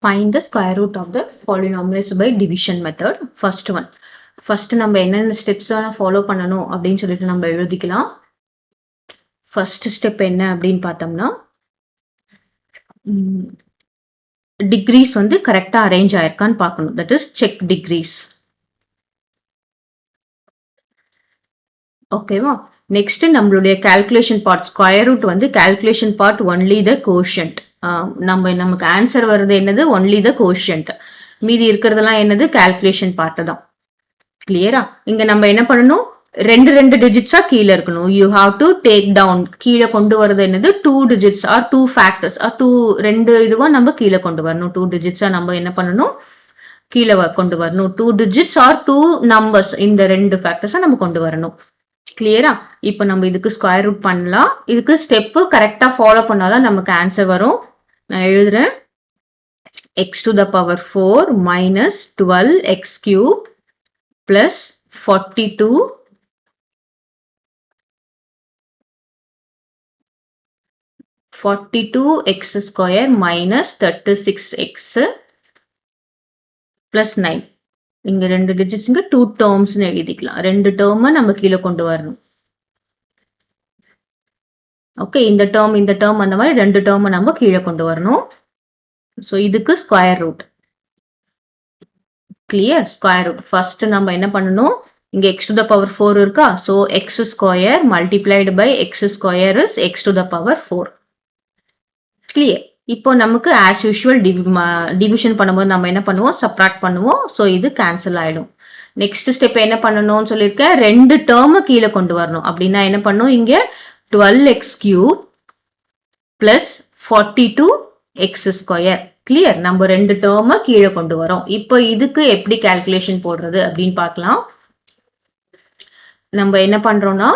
Find the square root of the polynomials by division method. First one. First நம்ம என்னென்ன steps follow பண்ணணும் அப்படின்னு சொல்லிட்டு நம்ம எழுதிக்கலாம். First step என்ன அப்படின்னு பார்த்தோம்னா degrees வந்து கரெக்டா அரேஞ்ச் ஆயிருக்கான்னு பார்க்கணும். That is check degrees. ஓகேவா? நெக்ஸ்ட் நம்மளுடைய calculation part square root வந்து calculation part only the quotient. நமக்கு ஆன்சர் வருது என்னது ஒன்லி த கோஷியன்ட், மீதி இருக்கிறதெல்லாம் என்னது கால்குலேஷன் பார்ட் தான். கிளியரா? இங்க நம்ம என்ன பண்ணணும், ரெண்டு டிஜிட்ஸா கீழே இருக்கணும். You have to take down, கீழே கொண்டு வரது என்னது 2 digits ஆர் 2 ஃபேக்டர்ஸ் ஆர் 2 ரெண்டு இதுவா நம்ம கீழே கொண்டு வரணும். 2 digitsஆ நம்ம என்ன பண்ணணும், கீழே கொண்டு வரணும். 2 digits ஆர் 2 numbers, இந்த ரெண்டு ஃபேக்டர்ஸா நம்ம கொண்டு வரணும். கிளியரா? இப்ப நம்ம இதுக்கு ஸ்கொயர் ரூட் பண்ணலாம். இதுக்கு ஸ்டெப் கரெக்டா ஃபாலோ பண்ணாதான் நமக்கு ஆன்சர் வரும். நான் எழுதுறேன். x to the power 4 minus 12x cube plus 42x square minus 36x plus 9. இங்க ரெண்டு டிஜிட்ஸ், இங்க 2 terms எழுதிக்கலாம். ரெண்டு டேர்ம் நம்ம கீழே கொண்டு வரணும். ஓகே, இந்த டேர்ம் அந்த மாதிரி ரெண்டு டேர்ம் நம்ம கீழே கொண்டு வரணும். சோ இதுக்கு square root. Clear? Square root first நம்ம என்ன பண்ணணும், இங்க x to the power 4 இருக்கா, so x square multiplied by x square is x to the power 4. Clear? இப்போ நமக்கு as usual டிவிஷன் பண்ணும்போது நம்ம என்ன பண்ணுவோம், சப்ராக்ட் பண்ணுவோம். சோ இது கேன்சல் ஆயிடும். நெக்ஸ்ட் ஸ்டெப் என்ன பண்ணணும்னு சொல்லியிருக்கேன், ரெண்டு டேர்ம் கீழே கொண்டு வரணும். அப்படின்னா என்ன பண்ணும், இங்க 12x cube plus 42x square. Clear? நம்ம ரெண்டு டேர்ம் கீழே கொண்டு வரோம். இப்போ இதுக்கு எப்படி கால்குலேஷன் போடுறது அப்படின்னு பார்க்கலாம். நம்ம என்ன பண்றோம்னா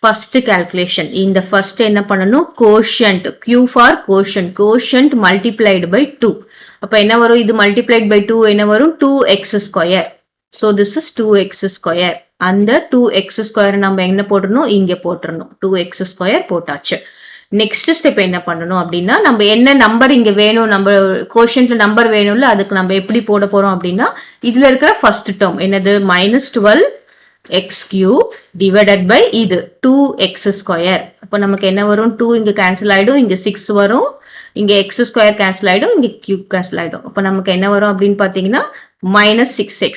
ஃபர்ஸ்ட் கால்குலேஷன், இந்த ஃபர்ஸ்ட் என்ன பண்ணணும், quotient, Q for quotient, quotient multiplied by 2. அப்ப என்ன வரும், இது multiplied by 2 என்ன வரும், 2x square. So this is 2x square. அந்த 2x square நம்ம என்ன போடணும், இங்க போட்டுறணும். 2x square போட்டாச்சு. நெக்ஸ்ட் ஸ்டெப் என்ன பண்ணணும் அப்படின்னா, நம்ம என்ன நம்பர் இங்க வேணும், நம்ம கோஷியன்ட்ல நம்பர் வேணும்ல, அதுக்கு நம்ம எப்படி போட போறோம் அப்படின்னா, இதுல இருக்கிற ஃபர்ஸ்ட் டேர்ம் என்னது, -12x cube divided by இது 2x square. அப்ப நமக்கு என்ன வரும், 2 இங்க கேன்சல் ஆயிடும், இங்க 6 வரும், இங்க x square கேன்சல் ஆயிடும், இங்க cube கேன்சல் ஆயிடும். அப்ப நமக்கு என்ன வரும் அப்படின்னு பாத்தீங்கன்னா -6x.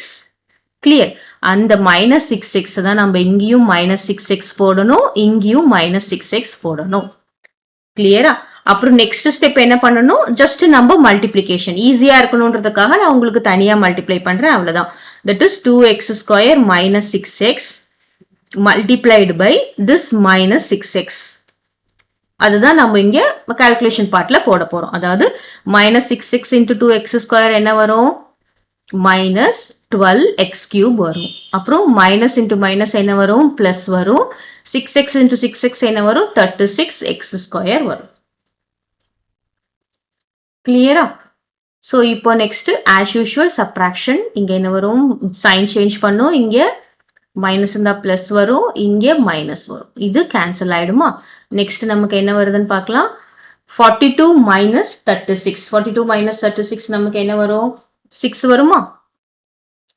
கிளியர்? அந்த -6x தான் நம்ம இங்கேயும் -6x போடணும், இங்கேயும் -6x போடணும். கிளியரா? அப்புறம் நெக்ஸ்ட் ஸ்டெப் என்ன பண்ணணும், ஜஸ்ட் நம்ம மல்டிப்ளிகேஷன் ஈஸியா இருக்கணும்ன்றதுக்காக நான் உங்களுக்கு தனியா மல்டிப்ளை பண்றேன், அவ்வளவுதான். That is 2x square minus 6x multiplied by this minus 6x. அதுதான் நம்ம இங்க calculation partல போட போறோம். அதாவது minus 6x into 2x square என்ன வரும், minus 12x cube வரும். அப்புறம் minus into minus என்ன வரும், plus வரும். 6x into 6x என்ன வரும், 36x square வரும். கிளியரா? சோ இப்போ நெக்ஸ்ட் as usual subtraction, இங்க என்ன வரும், சைன் சேஞ்ச் பண்ணும், இங்க மைனஸ் இருந்தா பிளஸ் வரும், இங்க மைனஸ் வரும். இது கேன்சல் ஆயிடுமா? நெக்ஸ்ட் நமக்கு என்ன வருதுன்னு பார்க்கலாம். 42 minus 36, 42 minus 36 நமக்கு என்ன வரும், 6 வருமா?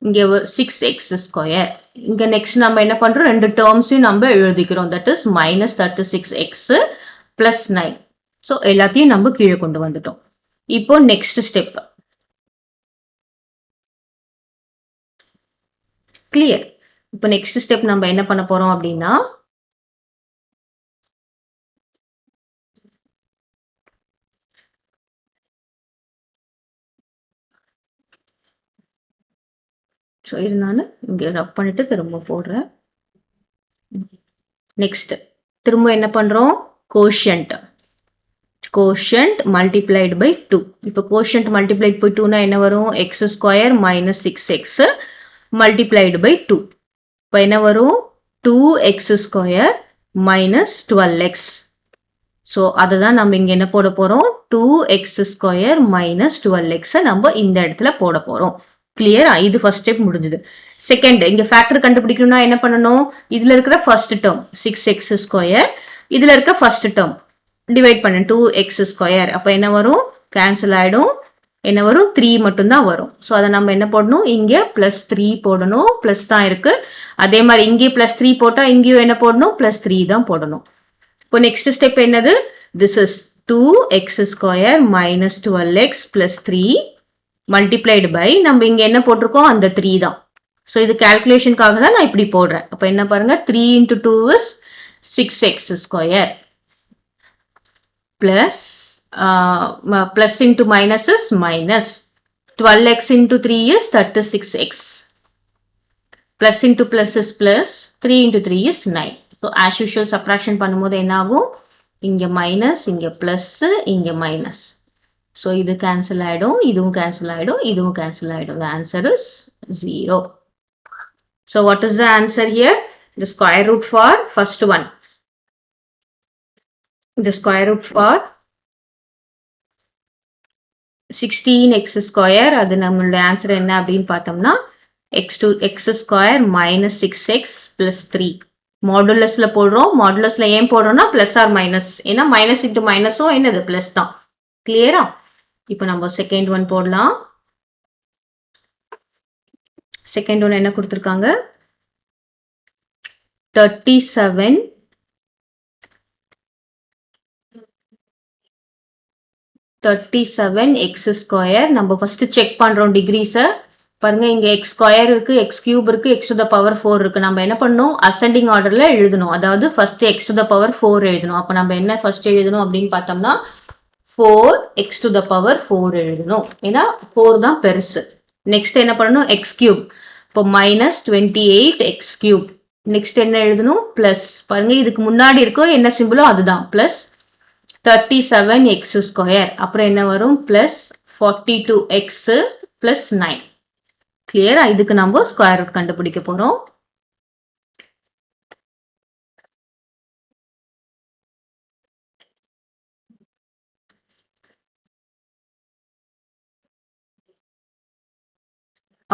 இங்க 6x square. இங்க நெக்ஸ்ட் நம்ம என்ன பண்றோம், ரெண்டு டேர்ம்ஸையும் நம்ம எழுதிக்கிறோம். that is -36x plus 9. So எல்லாத்தையும் நம்ம கீழே கொண்டு வந்துட்டோம். இப்போ நெக்ஸ்ட் ஸ்டெப். கிளியர்? இப்போ நெக்ஸ்ட் ஸ்டெப் நம்ம என்ன பண்ண போறோம் அப்படின்னா, சோ இது நான் இங்க ரப் பண்ணிட்டு திரும்ப போடுறேன். நெக்ஸ்ட் திரும்ப என்ன பண்றோம், கோஷியன்ட் multiplied by 2. இப்போ கோஷியன்ட் multiplied by 2 னா என்ன வரும், x square minus 6x multiplied by 2. இப்போ என்ன வரும், 2x square minus 12x. So அதுதான் நம்ம இங்க என்ன போட போறோம், 2x square minus 12x நம்ம இந்த இடத்துல போட போறோம். கிளியரா? இது ஃபர்ஸ்ட் ஸ்டெப் முடிஞ்சது. செகண்ட், இங்க ஃபேக்டர் கண்டுபிடிக்கணும்னா என்ன பண்ணணும், இதுல இருக்கிற ஃபர்ஸ்ட் டேர்ம் 6x square, இதுல இருக்க ஃபர்ஸ்ட் டேர்ம் டிவைட் பண்ண 2x square. அப்ப என்ன வரும், கேன்சல் ஆயிடும். என்ன வரும்? 3 மட்டும்தான் வரும். ஸோ அதை நம்ம என்ன போடணும்? இங்க +3 போடணும். பிளஸ் தான் இருக்கு. அதே மாதிரி இங்கே +3 போட்டா இங்கேயும் என்ன போடணும்? +3 தான் போடணும். இப்போ நெக்ஸ்ட் ஸ்டெப் என்னது? This is 2x² minus 12x plus 3 multiplied by நம்ம இங்க என்ன போட்டிருக்கோம்? அந்த 3 தான். ஸோ இது கால்குலேஷனுக்காக தான் நான் இப்படி போடுறேன். அப்ப என்ன பாருங்க? 3 into 2 is 6x² plus plus into minus is minus 12x into 3 is 36x plus into plus is plus 3 into 3 is 9. So as usual subtraction பண்ணும்போது என்ன ஆகும்? இங்க minus, இங்க plus, இங்க minus. So இது cancel ஆயிடும், இதுவும் cancel ஆயிடும், இதுவும் cancel ஆயிடும். The answer is 0. So what is the answer here? The square root for first one. The square root for 16x², அது நம்மளுடைய ஆன்சர் என்ன அப்படின்னு பார்த்தோம்னா x² minus 6x plus 3. மாடுலஸ்ல போடுறோம். மாடுலஸ்ல ஏன் போடுறோம்னா பிளஸ் ஆர் மைனஸ். ஏன்னா மைனஸ் இன்டு மைனஸும் என்னது? பிளஸ் தான். கிளியரா? இப்போ நம்ம செகண்ட் ஒன் போடலாம். செகண்ட் ஒன் என்ன கொடுத்துருக்காங்க? 37x². நம்ம ஃபர்ஸ்ட் செக் பண்றோம் டிகிரிஸ. பாருங்க, இங்க x² இருக்கு, x³ இருக்கு, x⁴ இருக்கு. நம்ம என்ன பண்ணணும்? அசெண்டிங் ஆர்டர்ல எழுதணும். அதாவது ஃபர்ஸ்ட் x⁴ எழுதணும். அப்ப நம்ம என்ன ஃபர்ஸ்ட் எழுதணும் அப்படின்னு பார்த்தோம்னா 4x⁴ எழுதணும். ஏன்னா 4 தான் பெருசு. நெக்ஸ்ட் என்ன பண்ணணும்? x³. இப்போ -28x³. நெக்ஸ்ட் என்ன எழுதணும்? பிளஸ். பாருங்க, இதுக்கு முன்னாடி இருக்கோ என்ன சிம்பிளோ அதுதான். Plus 37x². அப்புறம் என்ன வரும்? Plus 42x plus 9. கிளியரா? இதுக்கு நம்ம ஸ்கொயர் ரூட் கண்டுபிடிக்க போறோம்.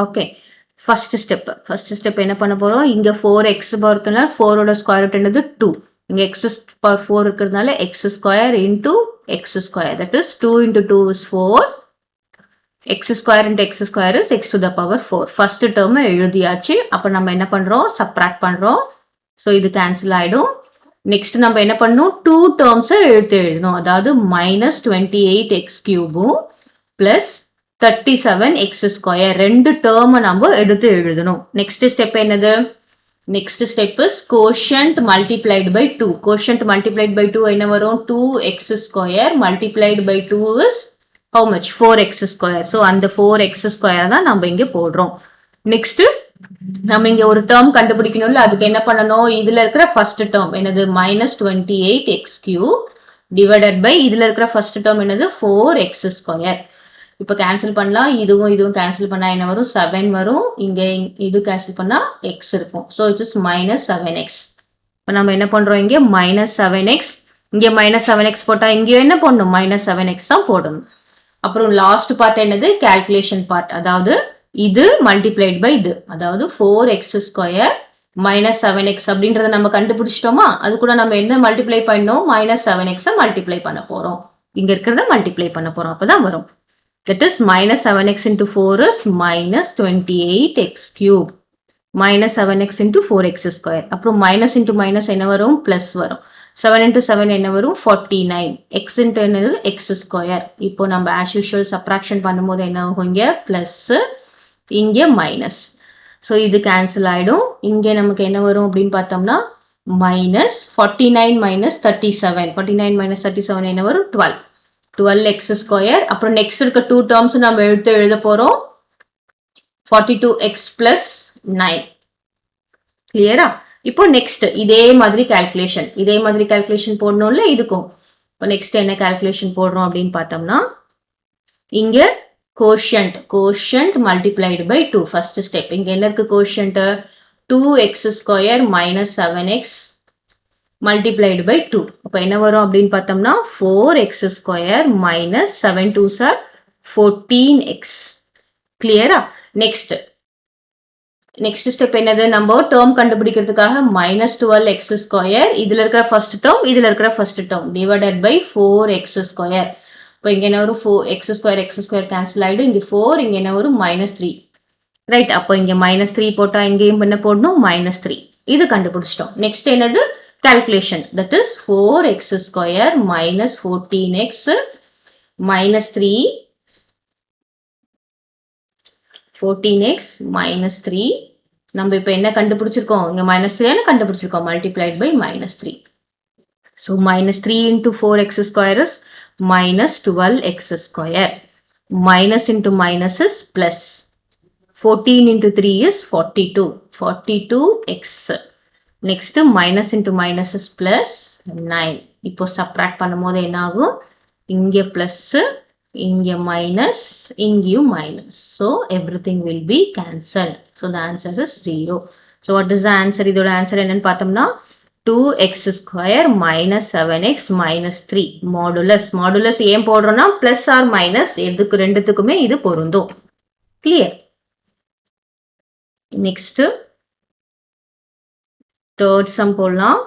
ஓகே, ஃபர்ஸ்ட் ஸ்டெப் என்ன பண்ண போறோம்? இங்க 4x இருக்குன்னா 4ஓட ஸ்கொயர் ரூட் என்னது? 2. இங்க x⁴ இருக்கிறதுனால x² into x². That is 2 into 2 is 4. x² into x² is x⁴. First term எழுதியாச்சு. அப்ப நம்ம என்ன பண்றோம்? சப்ராக்ட் பண்றோம். ஸோ இது கேன்சல் ஆயிடும். நெக்ஸ்ட் நம்ம என்ன பண்ணணும்? 2 டேர்ம்ஸ் எழுதணும். அதாவது -28x³ பிளஸ் 37x². ரெண்டு டேர்ம் நம்ம எடுத்து எழுதணும். நெக்ஸ்ட் ஸ்டெப் என்னது? Next step is quotient multiplied by 2. Quotient multiplied by 2 என்ன வரும்? 2x² multiplied by 2 is how much? 4x². So அந்த 4x² தான் நம்ம இங்க போடுறோம். நெக்ஸ்ட் நம்ம இங்க ஒரு டேர்ம் கண்டுபிடிக்கணும்ல, அதுக்கு என்ன பண்ணணும்? இதுல இருக்கிற ஃபர்ஸ்ட் டேர்ம் என்னது? -28x³ டிவைடட் பை இதுல இருக்கிற ஃபர்ஸ்ட் டேர்ம் என்னது? 4x². இப்ப கேன்சல் பண்ணலாம். இதுவும் கேன்சல் பண்ணா என்ன வரும்? 7 வரும். இங்க இது கேன்சல் பண்ணா x இருக்கும். So it is -7x. இப்ப நம்ம என்ன பண்றோம்? இங்க -7x. இங்க -7x போட்டா இங்க என்ன போடணும்? -7x தான் போடணும். அப்புறம் லாஸ்ட் பார்ட் என்னது? Calculation part. அதாவது இது மல்டிப்ளைட் பை இது. அதாவது 4x² -7x அப்படின்றத நம்ம கண்டுபிடிச்சிட்டோமா? அது கூட நம்ம என்ன மல்டிப்ளை பண்ணோம்? -7x மல்டிப்ளை பண்ண போறோம். இங்க இருக்கிறத மல்டிப்ளை பண்ண போறோம். அப்பதான் வரும். That is -7x into 4 is -28x³. -7x into 4x². அப்புறம் மைனஸ் into மைனஸ் என்ன வரும்? பிளஸ் வரும். 7 into 7 என்ன வரும்? 49. x into என்னது? x². இப்போ நம்ம as usual subtraction பண்ணும்போது என்ன ஆகும்? இங்க பிளஸ், இங்க மைனஸ். ஸோ இது கேன்சல் ஆயிடும். இங்க நமக்கு என்ன வரும் அப்படின்னு பார்த்தோம்னா -49 minus 37. 49 minus 37 என்ன வரும்? 12. 12x². அப்புறம் நெக்ஸ்ட் இருக்க 2 டேர்ம்ஸ் நம்ம எழுத போறோம். 42x plus 9. கிளியரா? இப்போ நெக்ஸ்ட் இதே மாதிரி கால்குலேஷன் போடணும்ல இதுக்கும். இப்போ நெக்ஸ்ட் என்ன கால்குலேஷன் போடுறோம் அப்படின்னு பார்த்தோம்னா இங்க quotient multiplied by 2. First step. இங்க என்ன இருக்கு? Quotient 2x² minus 7x multiplied by 2. அப்ப என்ன வரும் அப்படின்னு பார்த்தோம்னா 4x² minus 7 2s are 14x. கிளியரா? நெக்ஸ்ட் ஸ்டெப் என்னது? நம்ம டேர்ம் கண்டுபிடிக்கிறதுக்காக -12x². இதுல இருக்கிற ஃபர்ஸ்ட் டேர்ம், இதுல இருக்கிற first term divided by 4x². இப்போ இங்க என்ன வரும் 4 x square கேன்சல் ஆயிடும். இங்க 4 இங்க என்ன வரும் -3 ரைட். அப்போ இங்க -3 போட்டா இங்கேயும் என்ன போடணும் -3. இது கண்டுபிடிச்சிட்டோம். நெக்ஸ்ட் என்னது calculation, that is 4x square minus 14x minus 3 14x minus 3 நம்ம இப்ப என்ன கண்டுபிடிச்சிருக்கோம், இங்க -3 கண்டுபிடிச்சிருக்கோம், multiplied by -3. so -3 into 4x square is minus 12x square. Minus into minus is plus. 14 into 3 is 42. 42x. Next minus into minus is plus 9. இப்போ subtract பண்ணும்போது என்ன ஆகும், இங்க plus, இங்க minus, இங்கேயும் minus. So everything will be cancelled. So the answer is 0. So what is the answer? இதோட answer என்னன்னு பார்த்தோம்னா 2x square minus 7x minus 3. Modulus. Modulus ஏன் போடுறோம்னா plus or minus எதுக்கு ரெண்டுத்துக்குமே இது பொருந்தும். Clear? Next third sum போடலாம்.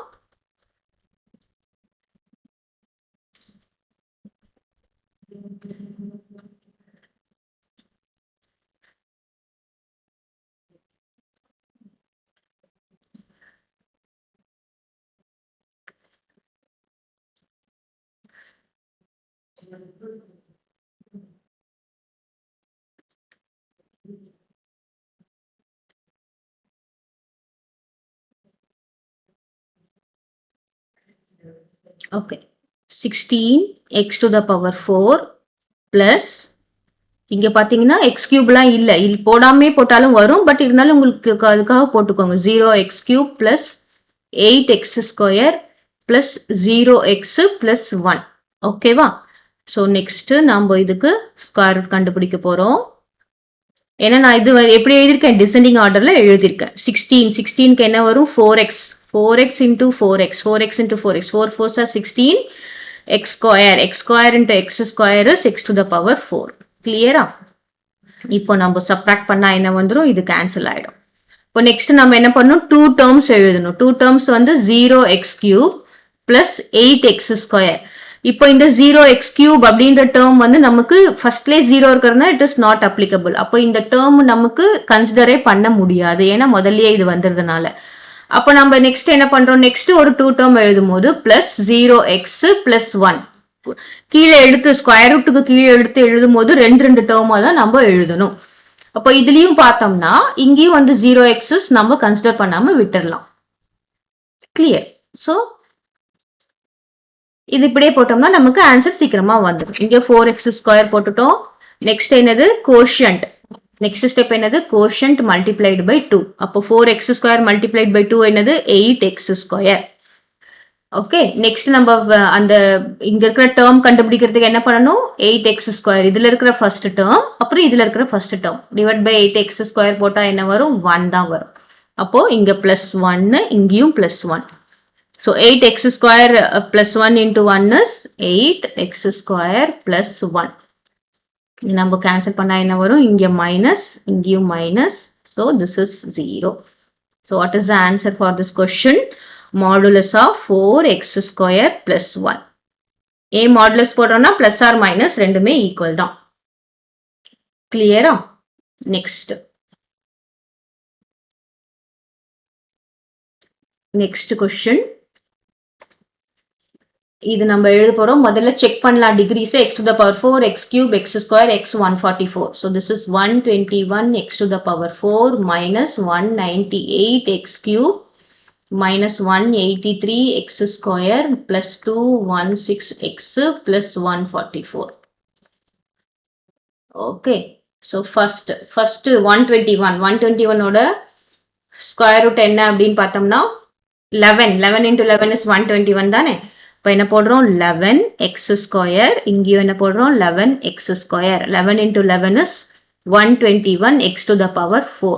Okay, 16x to the power 4 plus இங்க பாத்தீங்கன்னா x cube எல்லாம் இல்ல, போடாமே போட்டாலும் வரும், பட் இருந்தாலும் உங்களுக்கு அதுக்காக போட்டுக்கோங்க. 0x cube plus 8x square plus 0x plus 1. ஓகேவா? so next நாம இதுக்கு ஸ்கொயர் ரூட் கண்டுபிடிக்க போறோம். ஏன்னா நான் இது எப்படி எழுதியிருக்கேன், டிசெண்டிங் ஆர்டர்ல எழுதியிருக்கேன். 16க்கு என்ன வரும், 4x into 4x, 4x into 4x, 4 4s are 16, x square into x square is x to the power 4. கிளியரா? இப்போ நம்ம சப்ராக்ட் பண்ணா என்ன வந்துரும், இது கேன்சல் ஆயிடும். இப்போ நெக்ஸ்ட் நம்ம என்ன பண்ணணும், 2 டேர்ம்ஸ் எழுதணும். 2 டேர்ம்ஸ் வந்து 0x cube plus 8x square. இப்போ இந்த 0x cube அப்படின்ற டேர்ம் வந்து நமக்கு ஃபர்ஸ்ட்லேயே 0 இருக்கிறதுனா இட் இஸ் நாட் அப்ளிகபிள். அப்போ இந்த டேர்ம் நமக்கு கன்சிடரே பண்ண முடியாது, ஏன்னா முதல்லயே இது வந்ததுனால. அப்ப நம்ம நெக்ஸ்ட் என்ன பண்றோம், நெக்ஸ்ட் ஒரு 2 டேர்ம் எழுதும் போது பிளஸ் 0x பிளஸ் 1 கீழே எடுத்து ஸ்கொயர் ரூட்டுக்கு கீழே எடுத்து எழுதும் போது ரெண்டு டேர்மா தான் நம்ம எழுதணும். அப்ப இதுலயும் பார்த்தோம்னா இங்கேயும் வந்து 0x நம்ம கன்சிடர் பண்ணாம விட்டுறலாம். கிளியர்? சோ இது இப்படியே போட்டோம்னா நமக்கு ஆன்சர் சீக்கிரமா வந்துடும். இங்க 4x ஸ்கொயர் போட்டுட்டோம். நெக்ஸ்ட் என்னது, கோஷியன்ட். நெக்ஸ்ட் ஸ்டெப் என்னது, கோஷியன்ட் மல்டிப்ளைட் பை 2. அப்போ 4x ஸ்கொயர் மல்டிப்ளைட் பை 2 என்னது 8x ஸ்கொயர். ஓகே, நெக்ஸ்ட் நம்ம அந்த இங்க இருக்கிற டேர்ம் கண்டுபிடிக்கிறதுக்கு என்ன பண்ணணும், 8x ஸ்கொயர் இதுல இருக்கிற ஃபர்ஸ்ட் டேர்ம் அப்புறம் இதுல இருக்கிற first term divide by 8x square போட்டா என்ன வரும், 1 தான் வரும். அப்போ இங்க பிளஸ் 1, இங்கேயும் plus 1. So 8x square plus 1 into 1 is 8x square plus 1. நம்ம cancel பண்ணா என்ன வரும், இங்க minus, இங்கேயும் minus. So this is 0. So what is the answer for this question? Modulus of 4x square plus 1. A modulus போடுறோம்னா plus or minus ரெண்டுமே equal தான். Clear? Next. Next question. இது நம்ம எழுத போறோம். முதல்ல செக் பண்ணலாம் decrease. x to the power 4, x cube, x square, x 144. So this is 121 x to the power 4 minus 198 x cube minus 183 x square plus 216 x plus 144. Okay. So first 121 ஓட square root என்ன அப்படின்னு பார்த்தோம்னா 11 into 11 is 121 தானே. இப்போ என்ன போடுறோம், 11x square, இங்கேயும் என்ன போடுறோம் 11x square. 11 into 11 is 121x to the power 4.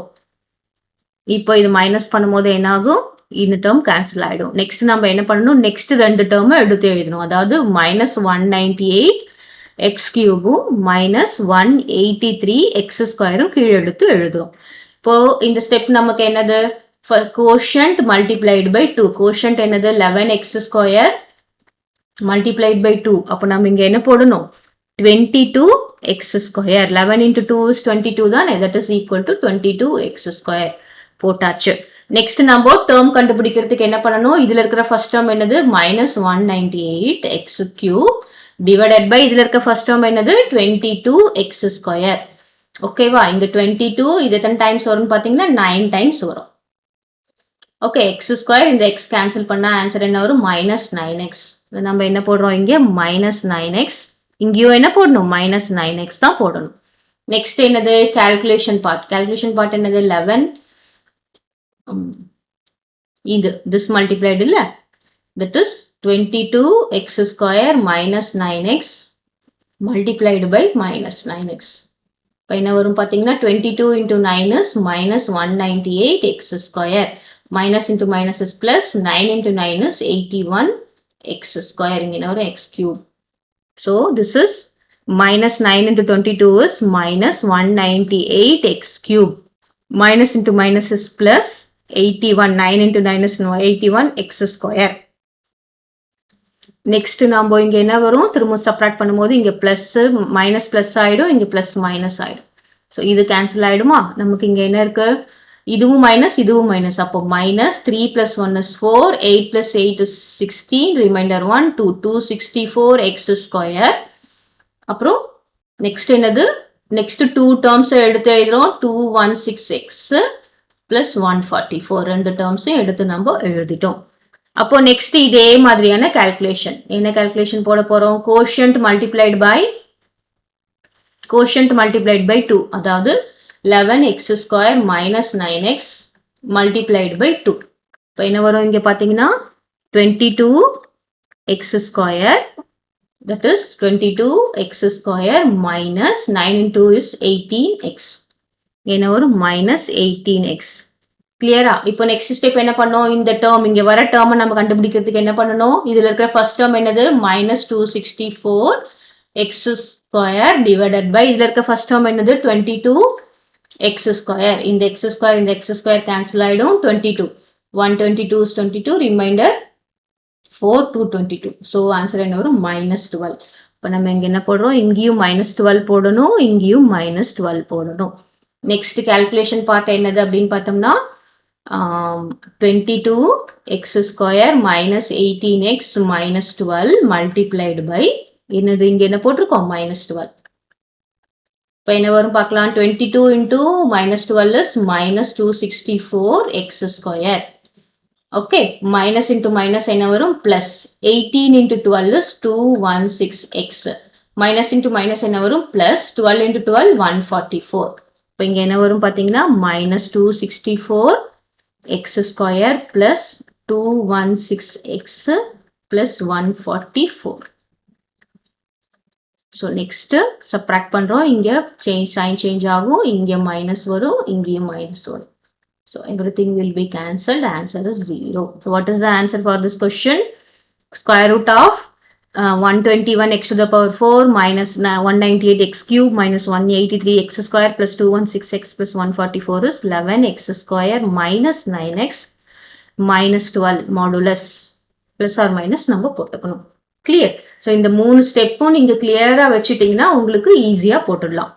இப்போ இது மைனஸ் பண்ணும்போது என்ன ஆகும், இந்த டேர்ம் கேன்சல் ஆயிடும். நெக்ஸ்ட் நம்ம என்ன பண்ணணும், நெக்ஸ்ட் ரெண்டு டேர்ம் எடுத்து எழுதணும். அதாவது மைனஸ் 198 எக்ஸ் கியூபும் மைனஸ் 183 எக்ஸ் ஸ்கொயரும் கீழே எடுத்து எழுதுறோம். இப்போ இந்த ஸ்டெப் நமக்கு என்னது, கோஷன்ட் மல்டிப்ளைட் பை 2. கோஷன்ட் என்னது 11x ஸ்கொயர் மல்டிப்ளைட் பை 2. அப்போ நம்ம இங்க என்ன போடணும், 22x square. 11 into 2 is 22 தான். That is equal to 22x square. போட்டாச்சு. Next நம்ம term கண்டுபிடிக்கிறதுக்கு என்ன பண்ணணும்? இதுல இருக்கிற first term என்னது? minus 198x cube divided by இதுல இருக்க first term என்னது? 22x square. ஓகேவா? இந்த 22 இது எத்தனை டைம்ஸ் வரும்னு பாத்தீங்கன்னா 9 டைம்ஸ் வரும். ஓகே, x ஸ்கொயர் இந்த x கேன்சல் பண்ணா ஆன்சர் என்ன வரும்? minus 9x. நம்ம என்ன போடுறோம் இங்க? minus 9x. இங்கேயும் என்ன போடணும்? minus 9x தான் போடணும். நெக்ஸ்ட் என்னது? calculation part. calculation part என்னது? 11 இது this multiplied இல்ல, that is 22x square minus 9x multiplied by minus 9x. இப்போ என்ன வரும் பாத்தீங்கன்னா 22 into 9 is minus 198x square. Minus into minus is plus, 9 into 9 is 81x square. இங்க என்ன வரும்? x cube. So this is minus 9 into 22 is minus 198x cube. Minus into minus is plus 81. 9 into 9 is 81x square. Next நம்ம இங்க என்ன வரும்? திரும்ப subtract பண்ணும்போது இங்க பிளஸ் மைனஸ் பிளஸ் ஆயிடும், இங்க பிளஸ் மைனஸ் ஆயிடும். ஸோ இது கேன்சல் ஆயிடுமா? நமக்கு இங்க என்ன இருக்கு? இதுவும் மைனஸ் இதுவும் மைனஸ். அப்போ minus 3 plus 1 is 4, 8 plus 8 is 16, remainder 1, 2, 264x square. அப்புறம் நெக்ஸ்ட் என்னது? நெக்ஸ்ட் 2 டேர்ம்ஸ் எடுத்து எழுதுறோம். 216x plus 144 ரெண்டு டேர்ம்ஸையும் எடுத்து நம்ம எழுதிட்டோம். அப்போ நெக்ஸ்ட் இதே மாதிரியான கால்குலேஷன். என்ன கால்குலேஷன் போட போறோம்? கோஷியன்ட் மல்டிப்ளைட் பை 2, அதாவது 11x square minus 9x multiplied by 2. இப்போ என்ன வரும் இங்க பாத்தீங்கன்னா 22x square, that is 22x square minus 9 into 2 is 18x. என்ன வரும்? minus 18x. கிளியரா? இப்போ நெக்ஸ்ட் ஸ்டெப் என்ன பண்ணோம்? இந்த டேர்ம் இங்க வர டேர்ம் நம்ம கண்டுபிடிக்கிறதுக்கு என்ன பண்ணணும்? இதுல இருக்கிற ஃபர்ஸ்ட் டேர்ம் என்னது? minus 264x square divided by இதுல இருக்க ஃபர்ஸ்ட் டேர்ம் என்னது? 22x square. இந்த x square இந்த x square cancel ஆயிடும். 22. 122 is 22. Remainder 4 222. So answer என்ன வரும்? minus 12. இப்போ நம்ம இங்க என்ன போடுறோம்? இங்கேயும் minus 12 போடணும், இங்கேயும் minus 12 போடணும். நெக்ஸ்ட் calculation part என்னது அப்படின்னு பார்த்தோம்னா 22x square minus 18x minus 12 multiplied by என்னது? இங்க என்ன போட்டிருக்கோம்? minus 12. இப்போ என்ன வரும் பார்க்கலாம்? 22 into minus 12 is minus 264x square. Okay, minus into minus என்ன வரும்? plus 18 into 12 is 216x. minus into minus என்ன வரும்? plus 12 into 12 144. இப்போ இங்க என்ன வரும் பாத்தீங்கன்னா minus 264x square plus 216x plus 144. So next subtract பண்றோம். இங்க sign change ஆகும், இங்க minus வரும், இங்கேயும் minus வரும். So everything will be cancelled. The answer is 0. So what is the answer for this question? Square root of 121x to the power 4 minus 198x cube minus 183x square plus 216x plus 144 is 11x square minus 9x minus 12 modulus plus or minus நம்ம போட்டுக்கணும். Clear? So இந்த 3 ஸ்டெப்பும் நீங்க கிளியரா வச்சுட்டீங்கன்னா உங்களுக்கு ஈஸியா போட்டுடலாம்.